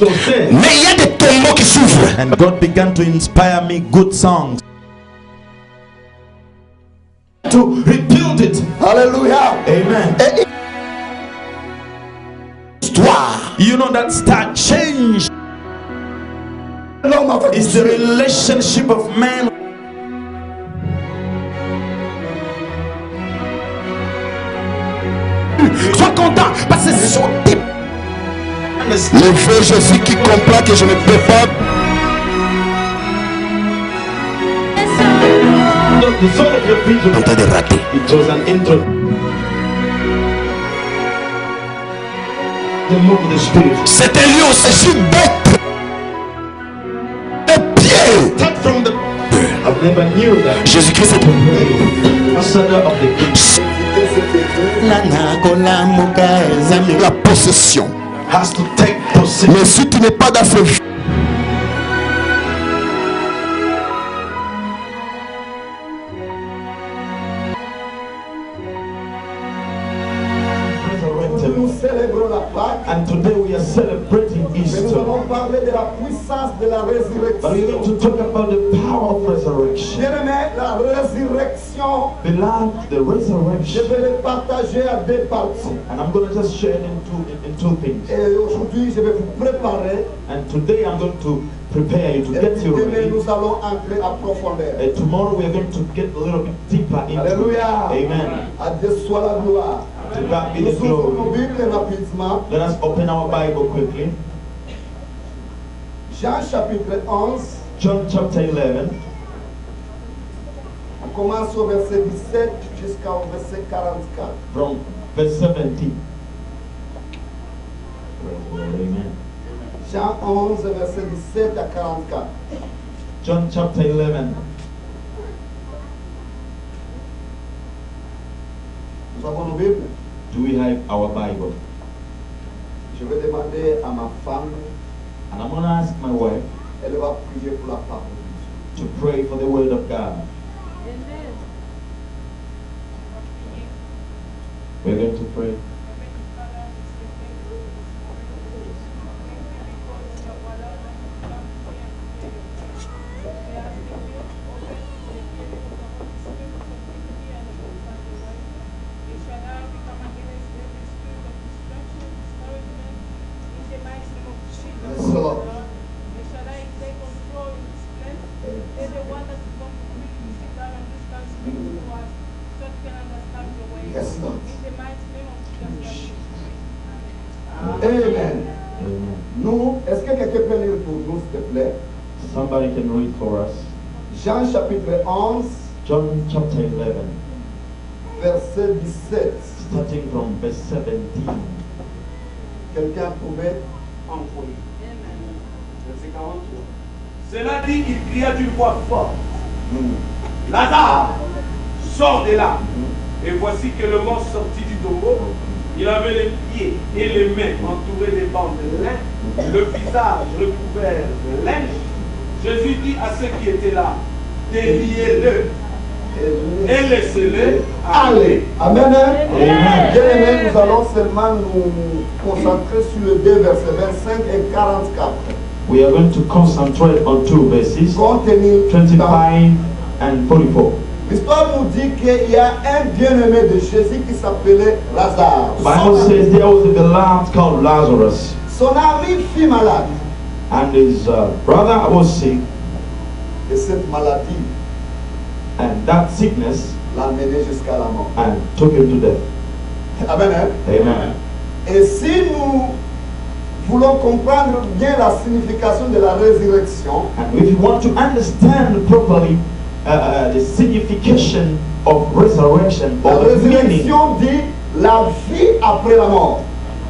so said. Mais il y a des tombeaux qui s'ouvrent. And God began to inspire me good songs to rebuild it. Alléluia. Amen. Et histoire. You know that start change L'homme avec is the relationship of man. Sois content parce que c'est son type. Le vieux Jésus qui comprend que je ne peux pas. The soul of your feet En train de rater. it was an intro. The move of the spirit. C'est un lieu aussi bête. Le pied. Start from the I've never knew that. Jésus-Christ est Ambassador of the king la possession. has to take possession. Mais si tu n'es pas dans ce Nous célébrons la Pâque. And today we are celebrating Mais nous Easter. allons parler de la puissance de la But we're going résurrection. to talk about the power of resurrection. Bien-aimé, la résurrection, Beloved, the je resurrection. vais le partager à deux parties. And I'm going to just share it in two things. Et aujourd'hui, je vais vous préparer. And today I'm going to prepare you to Et get you demain, ready. nous allons entrer à profondeur. And tomorrow we are going to get a little bit deeper into it. Alléluia. Amen. À Dieu soit la gloire. To God be Nous the ouvrons nos glory. Bibles rapidement. Let us open our Bible quickly. Jean chapitre 11. John chapter 11. On commence au verset 17 jusqu'au verset 44. From verse 17. Amen. Jean 11, verset 17 à 44. John chapter 11. Nous avons nos Bibles. Do we have our Bible? Je vais demander à ma femme, And I'm going to ask my wife elle va prier pour la parole. to pray for the word of God. We're going to pray. Yes, Lord. Yes, Lord. Amen. Amen. Nous, est-ce que quelqu'un peut lire pour nous, s'il te plaît? Somebody can read for us. Jean chapitre 11, John chapter 11, verset 17. starting from verse 17. Quelqu'un pouvait envoyer. Verset 43. Cela dit, il cria d'une voix forte, Lazare, sors de là. Et voici que le mort sortit du tombeau. Il avait les pieds et les mains entourés des bandes de lin, le visage recouvert de linge. Jésus dit à ceux qui étaient là, déliez-le et laissez-le aller. Amen. Amen. Bien aimé, nous allons seulement nous concentrer sur les deux versets 25 et 44. We are going to concentrate on two verses, Compte tenu du temps, 25 and 44. l'histoire nous dit qu'il y a un bien-aimé de Jésus qui s'appelait Lazare. The Bible says there was a beloved called Lazarus, Son ami fut malade. and his brother was sick, Et cette maladie and that sickness l'a mené jusqu'à la mort. and took him to death. Amen. Hein? Amen. Et si nous voulons comprendre bien la signification de la résurrection, And if you want to understand properly the signification of resurrection la or the meaning, résurrection dit la vie après la mort.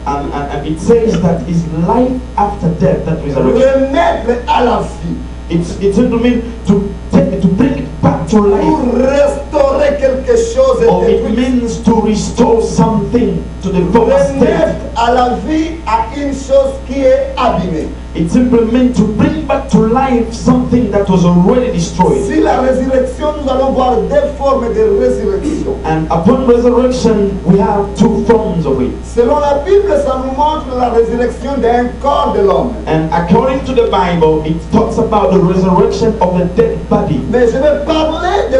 and it says that it's life after death, that resurrection. Remettre à la vie. It's to mean to bring it back to Pour life, restaurer quelque chose or et it means to restore something to the former remettre state. à la vie à une chose qui est abîmée. It simply meant to bring back to life something that was already destroyed. Si la résurrection, nous allons voir deux formes de résurrection. And upon resurrection, we have two forms of it. Selon la Bible, ça nous montre la résurrection d'un corps de l'homme. And according to the Bible, it talks about the resurrection of a dead body. Mais je vais parler de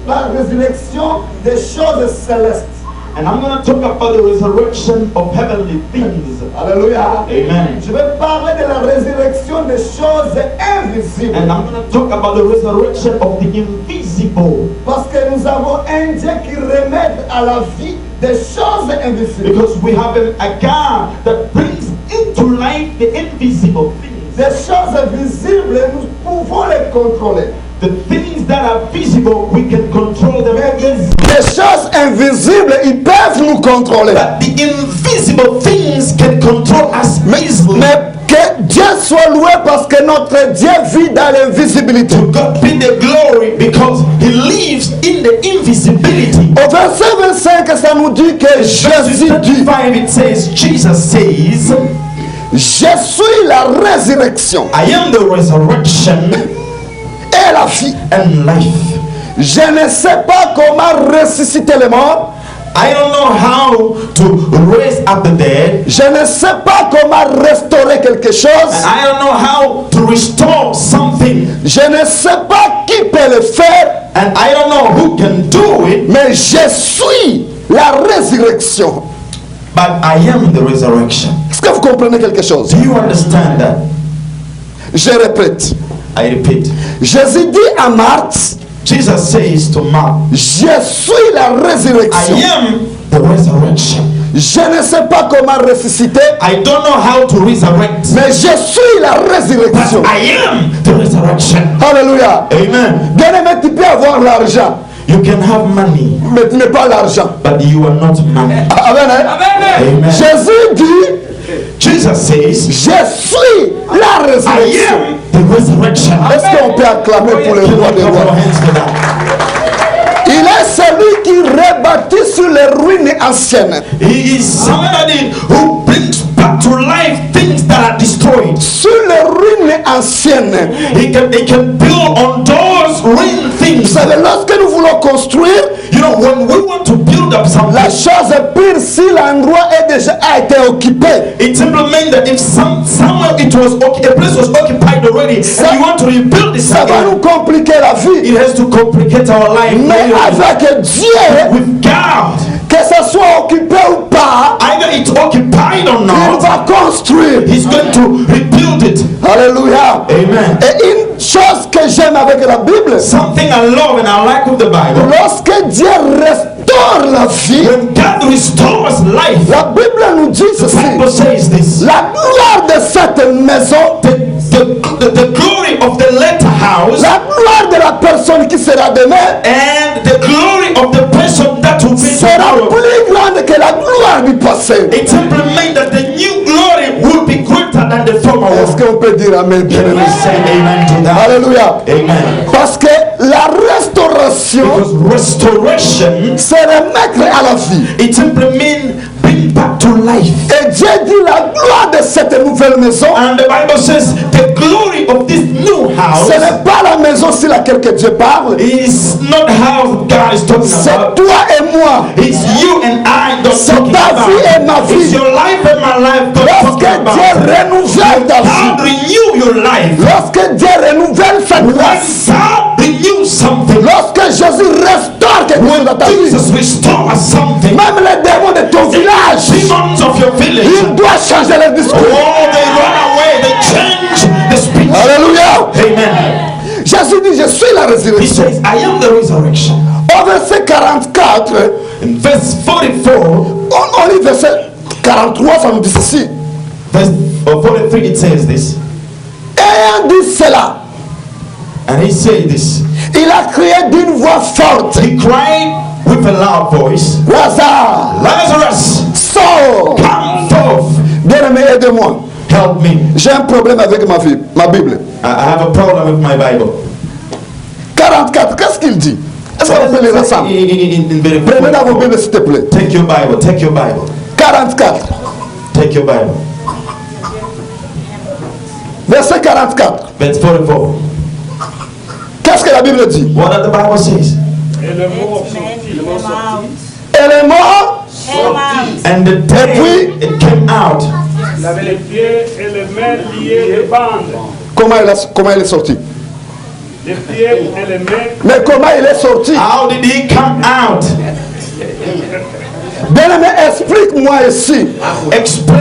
la résurrection des choses célestes. And I'm going to talk about the resurrection of heavenly things. Alléluia. Amen. Je vais parler de la résurrection des choses invisibles. And I'm going to talk about the resurrection of the invisible. Parce que nous avons un Dieu qui remet à la vie des choses invisibles. Because we have a God that brings into life the invisible things. Des choses invisibles, nous pouvons les contrôler. The things that are visible, we can control them easily. Les choses invisibles, ils peuvent nous contrôler. But the invisible things can control us easily. Mais que Dieu soit loué parce que notre Dieu vit dans l'invisibilité. To God be the glory because He lives in the invisibility. Au verset 25, ça nous dit que Verse Jésus dit, 25, it says, Jesus says, je suis la résurrection I am the resurrection et la vie. and life. Je ne sais pas comment ressusciter les morts. I don't know how to raise up the dead. Je ne sais pas comment restaurer quelque chose. I don't know how to restore something. Je ne sais pas qui peut le faire. And I don't know who can do it. Mais je suis la résurrection. But I am the resurrection. Est-ce que vous comprenez quelque chose? Do you understand that? Je répète. I repeat. Jésus dit à Marthe, Jesus says to Mark, je suis la résurrection. I am the resurrection. Je ne sais pas comment ressusciter, I don't know how to resurrect. mais je suis la résurrection. But I am the resurrection. Alléluia. Amen. Bien-aimé, tu peux avoir l'argent, You can have money, mais tu n'es pas l'argent. but you are not money. Amen. Hein? Amen. Jésus dit, Jesus says, je suis la I résurrection. am the resurrection. Est-ce qu'on peut acclamer pour le Can roi we des clap our rois? hands for that? Il est celui qui rebâtit sur les ruines anciennes. He is somebody who brings back to life things that are destroyed. Sur les ruines anciennes. He can build on those ruined Vous things. savez, lorsque nous voulons construire, You know, when we want to build up something, la chose est pire si l'endroit a été occupé. it simply means that if somewhere it was a place was occupied already, and you want to rebuild it Ça va nous again, compliquer la vie. it has to complicate our life. Mais really. avec Dieu, With God, que ça soit occupé ou pas, either it's occupied or il not, va construire. He's going to rebuild it. Alléluia. Amen. Et une chose que j'aime avec la Bible, Something I love and I like with the Bible. lorsque Dieu restaure la vie, When God restores life, la Bible nous dit the ceci. Bible says this. La gloire de cette maison, The glory of the latter house la gloire de la personne qui sera demain and the glory of the person that will be sera tomorrow. plus grande que la gloire du passé. It simply means that the new glory will be greater than the former Est-ce one. qu'on peut dire Amen? Can we say amen to that? Alléluia. Amen. Parce que la restauration, Because restoration, c'est remettre à la vie. it simply means bring back to life. Et Dieu dit la gloire de cette nouvelle maison, And the Bible says the glory of this new house ce n'est pas la maison sur laquelle que Dieu parle, is not how God is talking c'est about. toi et moi. It's you and I God C'est talking ta vie et ma about. vie. It's your life and my life God Lorsque talking Dieu about. renouvelle ta God vie, renew your life. lorsque Dieu renouvelle sa When grâce, God renews something, lorsque Jésus restaure quelque chose dans ta vie, Jesus restores something. même les démons de ton village, Demons of your village, ils doivent changer le discours. oh, they run away, they change the speech. Alléluia. Amen. Jésus dit, je suis la He résurrection. says, I am the resurrection. Au verset 44, In verse 44, on lit verset 43, ça nous dit ceci. verse 43, it says this. Ayant dit cela, And he said this. il a crié d'une voix forte, He cried with a loud voice, Lazare, Lazarus, sors. come forth. Bien-aimé, aidez-moi. Help me. J'ai un problème avec ma Bible. I have a problem with my Bible. 44, qu'est-ce qu'il dit? Est-ce qu'on peut lire ensemble? Prenez dans vos Bibles, s'il te plaît. Take your Bible, take your Bible, 44. take your Bible. Verset 44. Verse 44. Qu'est-ce que la Bible dit? What does the Bible says? Et le mort sortit, le mort sortit. Et les morts, And the day it came out. Il avait les pieds et les mains liés de bandes. comment il est sorti? Les pieds et les mains. Mais comment il est sorti? How did he come out? Bien-aimé, explique-moi ici. Explain.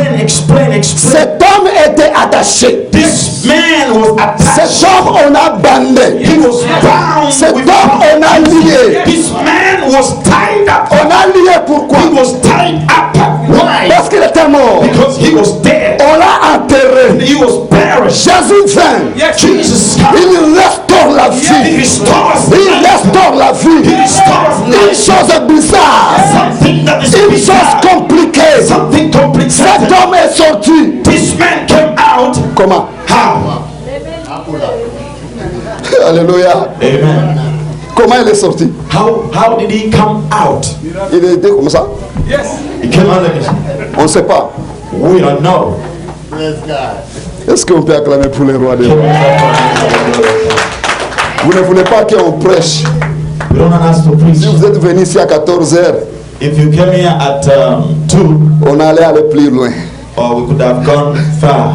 Cet homme était attaché. This man was attached. Cet homme, on a bandé. He was bound. Cet with homme, on a lié. This man was tied up. On a lié pourquoi? He was tied up. Why? Parce qu'il était mort. Because he was dead. On l'a enterré. He was buried. Jésus vient. Jesus Il restaure la He vie. restores Il restaure la vie. He restores Une life. chose bizarre. Something that is Une chose bizarre. compliquée. Something Cet complicated. homme est sorti. This man came out. Comment? How? Alléluia. Amen. Comment il est sorti? How did he come out? Il était comme ça? He came out like this. On ne sait pas. We don't know. Est-ce qu'on peut acclamer pour les rois des rois? Vous ne voulez pas qu'on prêche. We don't want us to preach. Si vous êtes venu ici à 14h, If you came here at 2, on allait aller plus loin. or we could have gone far.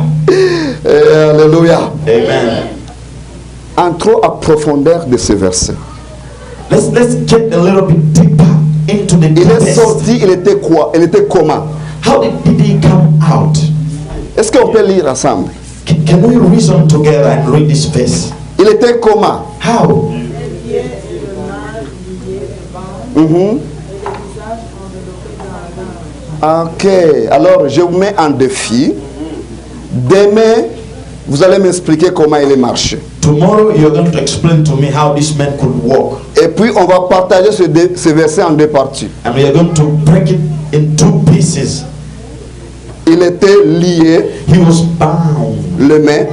Alléluia. Amen. Entrons à profondeur de ce verset. Let's get a little bit deeper into the Il est deepest. sorti, il était quoi? Il était comment? How did he come out? Est-ce qu'on peut lire ensemble? Can we reason together and read this verse? Il était comment? How? Mhm. Ok, alors je vous mets en défi. Demain, vous allez m'expliquer comment il est marché. Tomorrow you're going to explain to me how this man could walk. Et puis on va partager ce verset en deux parties. And we are going to break it in 2 pieces. Il était lié, He was bound. les mains,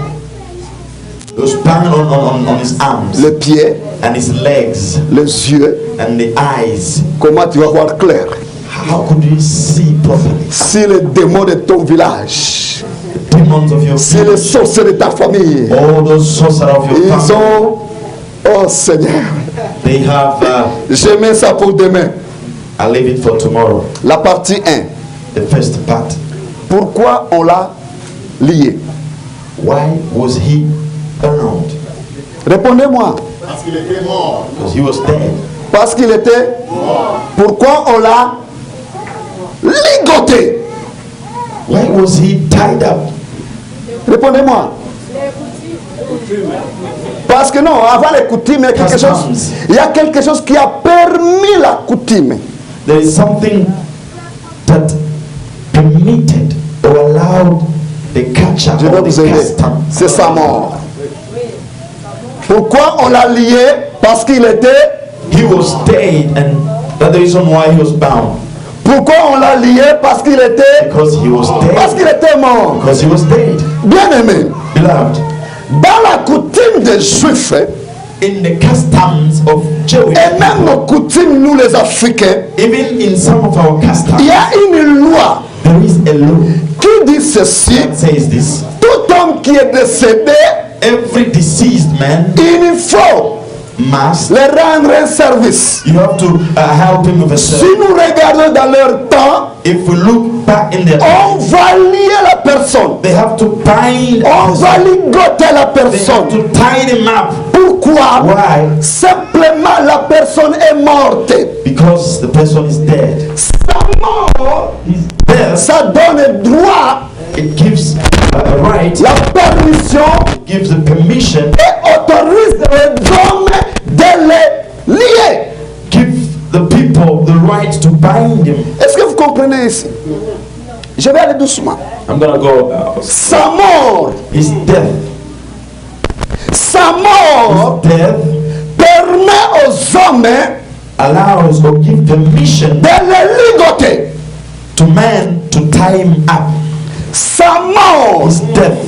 He was bound on his arms les pieds, and his legs les yeux. and the eyes. Comment tu vas voir clair? How could you see properly? Si les démons de ton village, The demons of your si les sorciers de ta famille, all those sorcerers of your ils family, ont... Oh Seigneur, they have, je mets ça pour demain. I'll leave it for tomorrow. La partie 1. The first part. Pourquoi on l'a lié? Why was he bound? Répondez-moi. Parce qu'il était mort. Because he was dead. Parce qu'il était... Pourquoi on l'a ligoté? Why was he tied up? Répondez-moi. Parce que non, avant les coutumes, il y a quelque chose qui a permis la coutume. There is something that permitted or allowed the catcher Je vais or vous the aider. custom. C'est sa mort. Pourquoi on l'a lié? Parce qu'il était... He was dead, and that's the reason why he was bound. Pourquoi on l'a lié? Parce qu'il était... Because he was Parce dead. qu'il était mort. Because he was dead. Bien aimé. Beloved, Dans la coutume des Juifs, in the customs of Jewish, et même nos coutumes, nous les Africains, even in some of our il customs, y a une loi there is a law qui dit ceci: that says this. tout homme qui est décédé, Every deceased man il faut must, leur rendre un service. you have to help him with a Si service. nous regardons dans leur temps, If we look back in their on va lier la personne, they have to bind on va ligoter la they have personne. to tie them up. Pourquoi? Why? Simplement la personne est morte. Because the person is dead. Sa mort, His death, ça donne droit, it gives a right, la permission gives the permission, et autorise les hommes de les lier. give the people the right to bind him. Est-ce que vous comprenez ici? Je vais aller doucement. I'm gonna go. Sa mort, His death. sa mort Death permet aux hommes allows or give permission de les ligoter. to man to tie him up. Sa mort, His death.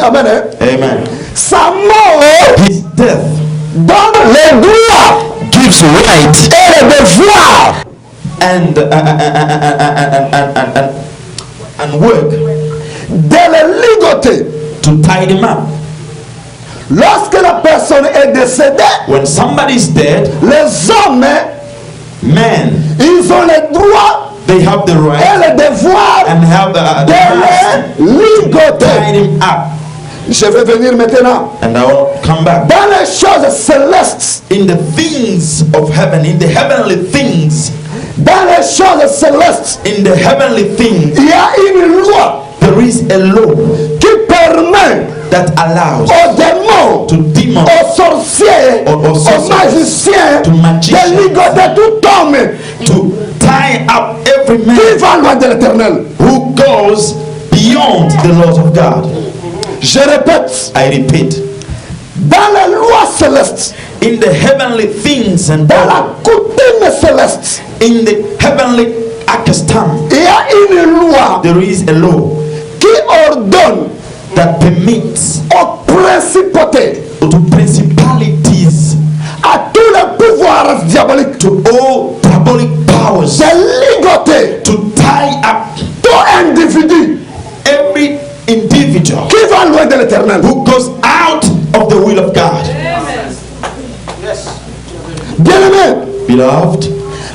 amen, hein? Amen. Sa mort His death donne les droits gives right et les devoirs and work de les ligoter. to tie them up. Lorsque la personne est décédée, When somebody is dead, les hommes, men, ils ont le droit they have the et right le devoir and have the de les right to tie ligoter. them up. Je vais venir maintenant. And I will come back. Dans les choses célestes, In the things of heaven, in the heavenly things, dans les choses célestes, in the heavenly things, il y a une loi there is a law qui permet that allows aux démons, to demons aux sorciers, Aux aux sorcerers, magiciens to magicians, de ligoter tout homme to tie up every man qui va loin de l'éternel. who goes beyond the laws of God. Je répète, I repeat, dans les lois célestes, in the heavenly things and dans la coutume céleste, in the heavenly custom, il y a une loi there is a law qui ordonne that permits aux principautés, to principalities, à tous les pouvoirs diaboliques to all diabolic powers, de ligoter to tie up tout individu every individual qui va loin de l'éternel. who goes out of the will of God. Bien-aimé, Beloved,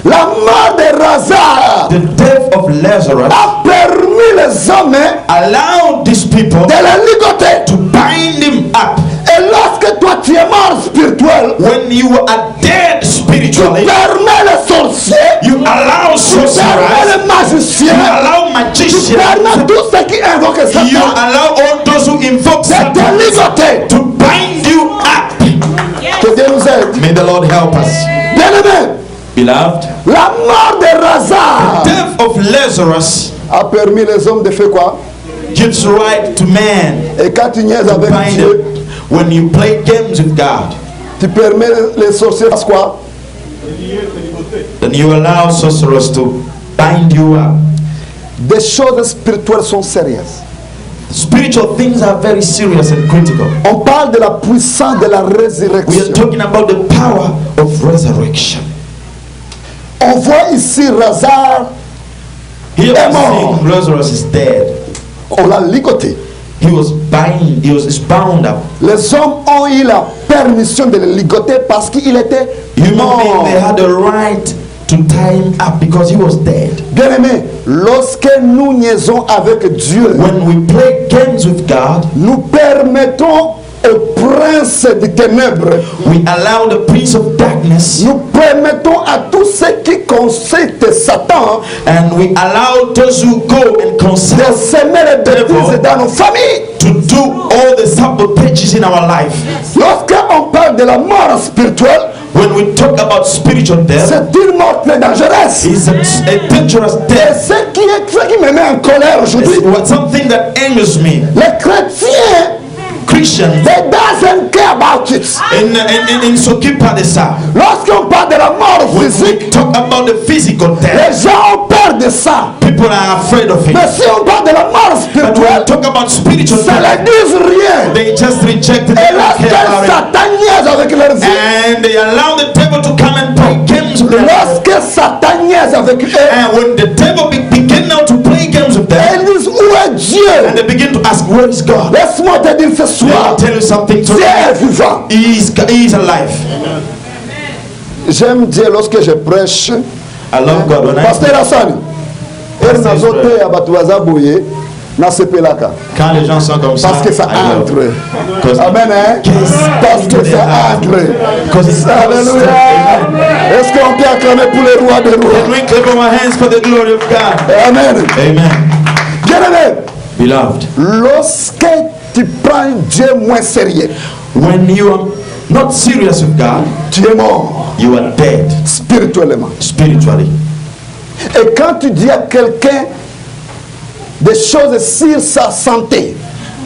la mort de Lazare the death of Lazarus a permis les hommes allowed these people de les ligoter. to bind him up. Et lorsque toi tu es mort spirituel, When you are dead tu spiritually, permets les sorciers, you allow tu permets sorcerers, les you magiciens, allow tu magicians, permets tous ceux qui invoquent you Satan allow all those who invoke de te Satan ligoter. to bind you up. Que Dieu nous aide. May the Lord help us. Bien-aimé, Beloved, la mort de Lazare death of Lazarus a permis les hommes de faire quoi? gives right to man Et quand tu niaises to avec bind Dieu, him. When you play games with God, tu permets les sorciers à quoi? then you allow sorcerers to bind you up. Des choses spirituelles sont sérieuses. Spiritual things are very serious and critical. On parle de la puissance de la We are résurrection. talking about the power of resurrection. On voit ici Lazare, Here Come we're on. seeing Lazarus is dead. on l'a ligoté. He was bound up. Les hommes ont eu la permission de le ligoter parce qu'il était Human mort. beings, they had the right to tie him up because he was dead. Bien-aimé, lorsque nous niaisons avec Dieu, When we play games with God, nous permettons au prince des ténèbres, we allow the prince of darkness nous permettons à tous ceux qui consultent Satan and we allow those who go and de consult semer les bêtises dans nos familles. to do all the sabotages in our life. Lorsqu'on parle de la mort spirituelle, When we talk about spiritual death, c'est une mort très dangereuse. it's a dangerous Et death. ce qui me met en colère aujourd'hui, It's something that angers me. les chrétiens, Christians they doesn't care about it. in s'occupe pas de ça. Lorsqu'on parle de la mort When physique, we talk about the physical death, les gens ont peur de ça. people are afraid of it. Mais si on parle de la mort But when we spirituelle, talk about spiritual ça death, ne disent rien. they just reject it. Et They don't lorsque care about it. Satan niaise avec leur vie, And they allow the devil to come and play games with them. lorsque Satan niaise avec eux, And when the devil begin now to play games with them, ils disent où est and Dieu? they begin to ask, where is God? Laisse-moi te dire ce Let soir, me tell you something Dieu today. est vivant. He is alive. J'aime Dieu lorsque je prêche. I love God when I Pasteur Hassani, eri nazoteya bato baza boye nasepelaka quand les gens sont comme ça. parce que ça I love. entre. Because Amen, hein? Parce que ça entre. Alléluia. Est-ce qu'on peut acclamer pour les rois des Can rois? we clap our hands for the glory of God? Amen. Amen. Bien-aimé, Beloved, lorsque tu prends Dieu moins sérieux, when you are not serious with God, tu es mort you are dead spirituellement. spiritually. Et quand tu dis à quelqu'un des choses sur sa santé,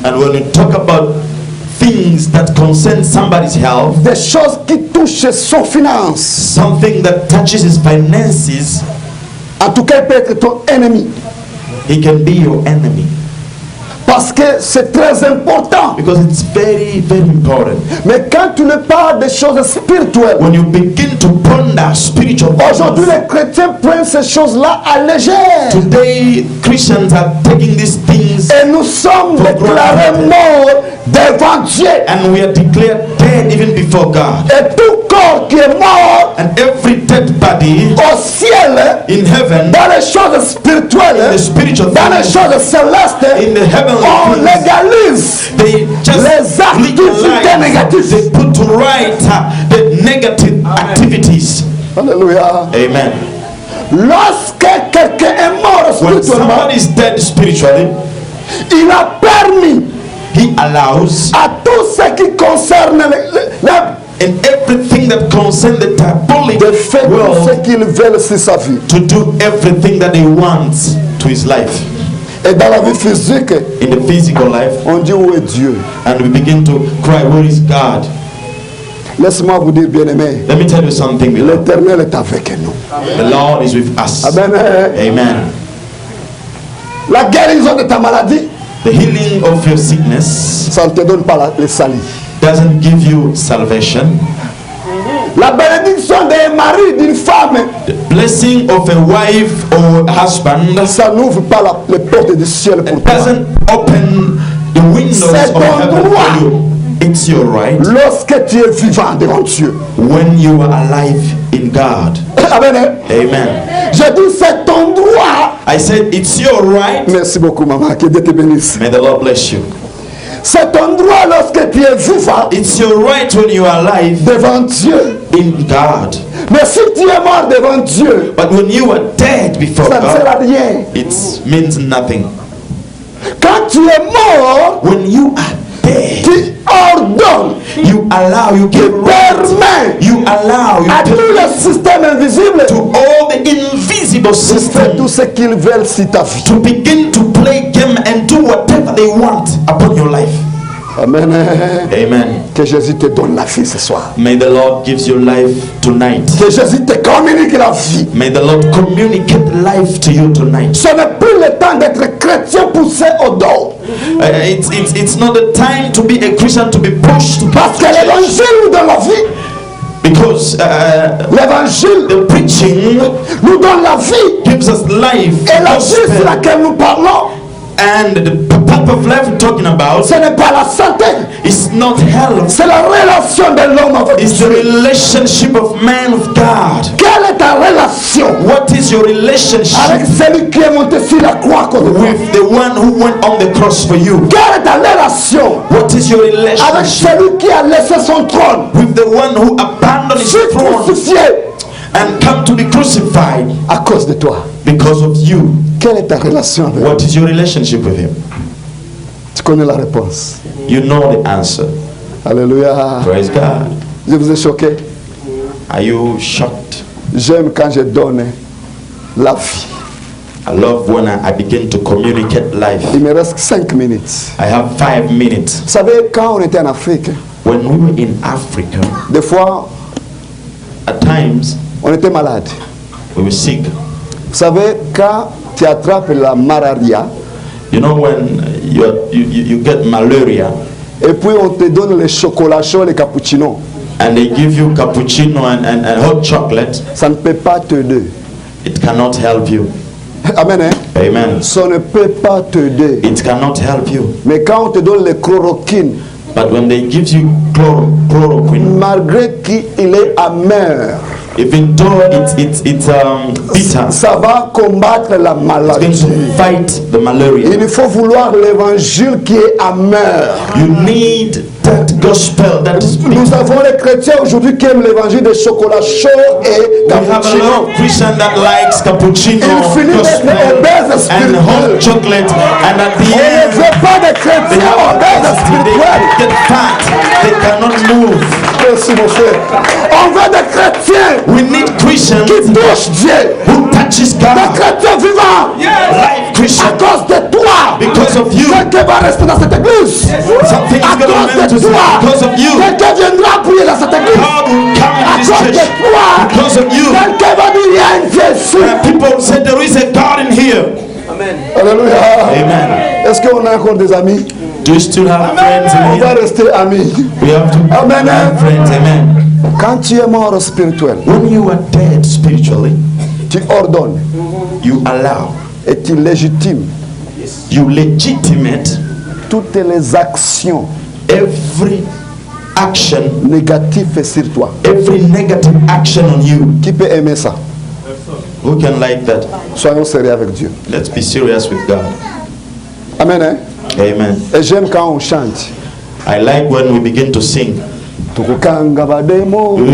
And when you talk about things that concern somebody's health, des choses qui touchent son finance, something that touches his finances, en tout cas, il peut être ton ennemi. he can be your enemy. Parce que c'est très important. Because it's very, very important. Mais quand tu ne parles des choses spirituelles, When you begin to ponder spiritual aujourd'hui things, les chrétiens prennent ces choses-là à légère. today Christians are taking these things things, Et nous sommes For déclarés granted. morts devant Dieu. and we are declared dead even before God. Et tout corps qui est mort And every dead body au ciel, in heaven, dans les choses spirituelles, in the spiritual dans les things, choses célestes, in the heavenly on things, légalise they just les activités legalize, négatives. they put to right the negative activities. Alléluia. Amen. Lorsque quelqu'un est mort When spirituellement, someone is dead spiritually, il a permis he allows à tout ce qui concerne in everything that concerns the diabolic de faire tout ce world qu'il veut sur sa vie. to do everything that he wants to his life. Et dans la vie physique, In the physical life, on dit où est Dieu? and we begin to cry, where is God? Laisse-moi vous dire, bien-aimé, Let me tell you something, beloved. l'Éternel est avec nous. The Lord is with us. Amen. Amen. La guérison de ta maladie, The healing of your sickness ça ne te donne pas le salut. doesn't give you salvation. La bénédiction d'un mari, d'une femme, The blessing of a wife or husband ça n'ouvre pas les portes du ciel pour toi. doesn't open the windows C'est of ton heaven droit. for you. It's your right Lorsque tu es vivant devant Dieu. when you are alive in God. Amen. Amen. Je dis c'est ton droit. I said it's your right. Merci beaucoup, maman. Que Dieu te bénisse. May the Lord bless you. C'est ton droit lorsque tu es vivant It's your right when you are alive devant Dieu. in God. Mais si tu es mort devant Dieu, But when you are dead before ça ne sert à God, rien. it means nothing. Quand tu es mort, When you are dead, tu ordonnes, you allow, you tu give right, permets you allow, à you tout permit le système invisible to all the invisible de faire tout system ce qu'ils veulent sur ta vie. to begin to play game and do whatever they want upon your life. Amen. Amen. Que Jésus te donne la vie ce soir. May the Lord give you life tonight. Que Jésus te communique la vie. May the Lord communicate life to you tonight. Ce n'est plus le temps d'être chrétien poussé au dos. It's not the time to be a Christian, to be pushed Parce que l'évangile nous donne la vie. because L'évangile the preaching nous donne la vie. gives us life. Et la vie sur Gospel. laquelle nous parlons, And the type of life we're talking about ce n'est pas la santé. is not health. C'est la relation de l'homme avec It's the Dieu. relationship of man with God. Quelle est ta relation What is your relationship avec celui qui est monté sur la croix à cause de toi? with the one who went on the cross for you? Quelle est ta relation What is your avec relationship celui qui a laissé son trône, with the one who abandoned his fut throne crucifié and come to be crucified à cause de toi? because of you? Quelle est ta relation avec lui? What is your relationship with him? Tu connais la réponse. You know the answer. Alléluia. Praise God. Je vous ai choqué. Are you shocked? J'aime quand je donne la vie. I love when I begin to communicate life. Il me reste 5 minutes. I have 5 minutes. Vous savez, quand on était en Afrique, When we were in Africa, des fois, at times on était malade. we were sick. Vous savez, quand tu attrapes la malaria, You know when you get malaria et puis on te donne les chocolats chauds, les cappuccinos, and they give you cappuccino and hot chocolate, ça ne peut pas t'aider. it cannot help you. Amen. Hein? Amen. Ça ne peut pas t'aider. It cannot help you. Mais quand on te donne les chloroquines, But when they give you chloroquine, malgré qu'il est amer, even though it's bitter, ça va combattre la it's going maladie. to fight the malaria. Il faut vouloir l'évangile qui est amer. You need that gospel that is bitter. Nous avons les chrétiens aujourd'hui qui aiment l'évangile des chocolats chauds et We have a lot cappuccino. of Christian that likes cappuccino, Il finit d'être obèse and hot spirituel. chocolate, and at the On ne end veut pas de they chrétiens have obèses obesity, they spirituels. get fat, they cannot move. Merci mon frère. On veut des chrétiens We need Christians qui touchent Dieu. who touches Des God, chrétiens vivants. life À Christian. cause de toi, Because of you, quelqu'un va rester dans cette église. something is À going to cause happen de to you. toi, Because of you, quelqu'un viendra prier dans cette église. God will come À in this cause de church. toi, Because of you, quelqu'un va dire il y a un Jésus. people say there is a God in here. Alléluia. Amen. Est-ce qu'on a encore des amis? Do you still have friends On in va here? rester amis. We have to Amen. have friends. Amen. Quand tu es mort spirituel, When you are dead spiritually, tu ordonnes you allow et tu légitimes you legitimate toutes les actions every action, négatives sur toi. every negative action on you. Qui peut aimer ça? Who can like that? Soyons sérieux avec Dieu. Let's be serious with God. Amen. Hein? Amen. Et j'aime quand on chante. I like when we begin to sing. Tukukanga bademo, We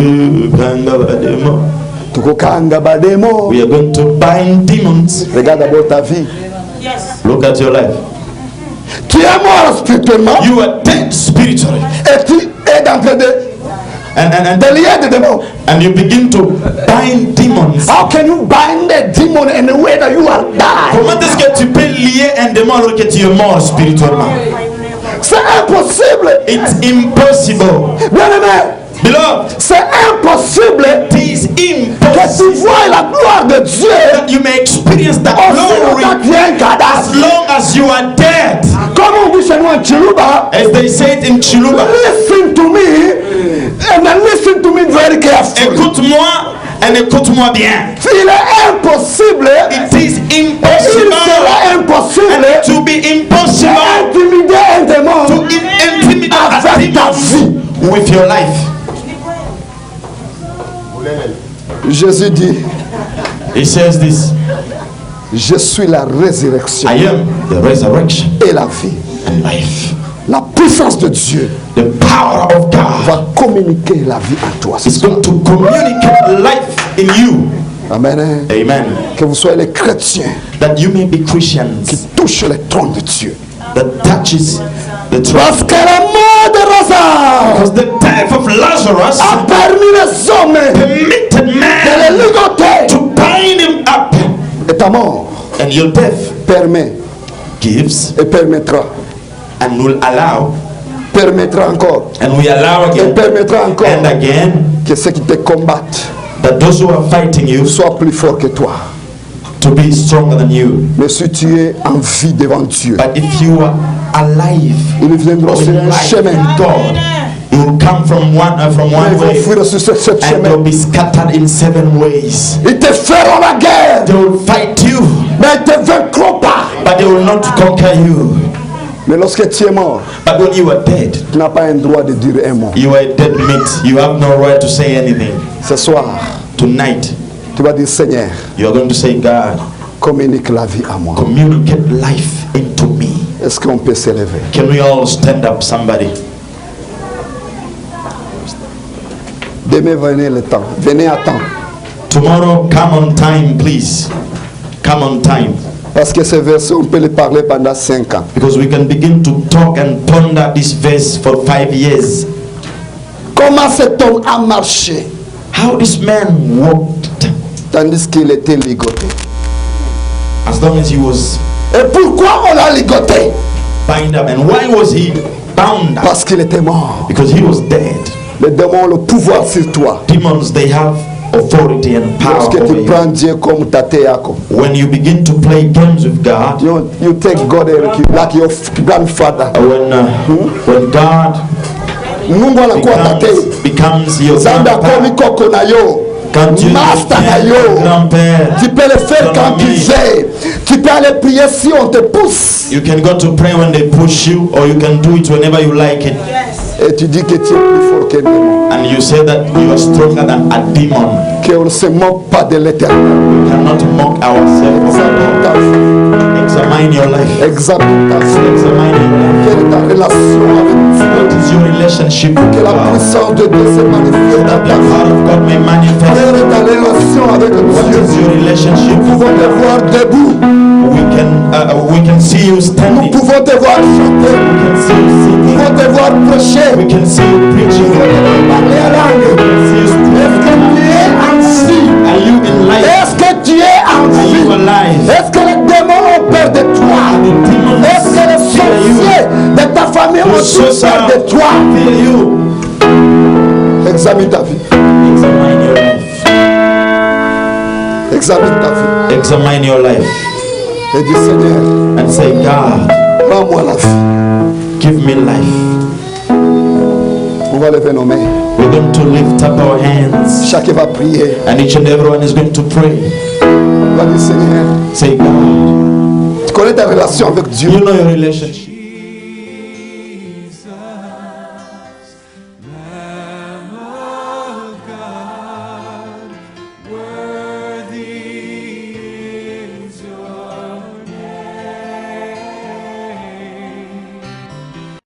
tukukanga bademo. are going to bind demons. Regarde d'abord ta vie. Look at your life. Tu es mort spirituellement You are dead spiritually. et tu es en train de lier des démons. And you begin to bind demons. How can you bind a demon in a way that you are dying? Comment est-ce que tu peux lier un démon alors que tu es mort spirituellement? C'est impossible. It's impossible. Bien-aimé, Beloved, c'est impossible it is que impossible tu vois la gloire de Dieu that you may experience that aussi glory longtemps que tu es un as cadavre. long as you are dead. Comme on dit chez nous en Chiluba, As they say it in Chiluba. listen to me and then listen to me very carefully. Écoute-moi et écoute-moi bien. Il est impossible, It is il impossible sera impossible and to be impossible d'intimider un to démon intimidate a avec ta vie. demon with your life. Jésus dit, He says this, je suis la résurrection I am the resurrection et la vie. and life. La puissance de Dieu The power of God va communiquer la vie en toi. is going to communicate life in you. Amen. Amen. Que vous soyez les chrétiens That you may be qui Christians touchent le trône de Dieu. that touches the Parce throne. que la mort de Lazare Because the death of Lazarus a permis les hommes permitted de le man ligoter. to bind him up. Et ta mort And your death permet gives et permettra, and will allow permettra encore and we allow et again permettra encore and again que ceux qui te combattent that those who are fighting you soient plus forts que toi. to be stronger than you. Mais si tu es en vie devant Dieu, But if you are alive ils viendront or sur in un life chemin. with God, you will come from Ils one vont way fuir sur ce and chemin. they'll be scattered in 7 ways. Ils te feront la guerre, They will fight you, mais ils te vaincront pas. but they will not conquer you. Mais lorsque tu es mort, But when you are dead, tu n'as pas un droit de dire un mot. you are a dead meat. You have no right to say anything. Ce soir, Tonight, tu vas dire Seigneur, you are going to say, God, communique la vie à moi. communicate life into me. Est-ce qu'on peut s'élever? Can we all stand up, somebody? Demain, venez le temps. Venez à temps. Tomorrow, come on time, please. Come on time. Parce que ce verset, on peut le parler pendant 5 ans. Because we can begin to talk and ponder this verse for 5 years. Comment cet homme a marché How this man walked tandis qu'il était ligoté? as long as he was Et pourquoi on l'a ligoté? bound up. And why was he bound up? Parce qu'il était mort. Because he was dead. Les démons ont le pouvoir sur toi. Demons, they have authority and power Lorsque over tu you. prends Dieu comme tateako, When you begin to play games with God, you take God like your grandfather. when God Mungu anakuwa tate. becomes your Zanda komi grandpa, koko na yo. quand Dieu Master na devient yo. ton grand-père, Tu peux le faire ton quand tu ami. veux. Tu peux aller prier si on te pousse. You can go to pray when they push you, or you can do it whenever you like it. Et tu dis que tu es plus fort qu'un démon. And you say that you are stronger than a demon. Qu'on ne se moque pas de l'éternel. We cannot mock ourselves. Examine ta vie. Examine your life. Examine ta vie. Examine your life. Quelle est ta relation avec Dieu? What is your relationship with Que la God? puissance de Dieu se manifeste That dans the ta vie. power of God may manifest. Quelle est ta relation avec What Dieu? is your relationship Nous with pouvons te God? voir debout. We can see you Nous standing. pouvons te voir chanter. We can see you Nous singing. pouvons te voir prêcher. We can see you preaching. Nous pouvons te voir parler à langue. We can see you Est-ce que tu es en vie? Are you in life? Est-ce que tu es en Are you vie? alive? Est-ce que les démons ont peur de toi? The demons Est-ce que les fear you. sorciers de ta famille ont The peur de toi? fear you. Examine ta vie. Examine your life. Examine ta vie. Examine your life Et dis Seigneur, and say, God, rends-moi la vie. give me life. On va lever nos mains. We're going to lift up our hands, Chacun va prier. and each and everyone is going to pray. On va dire Seigneur, Say, God, connais ta relation avec Dieu. You know your relationship.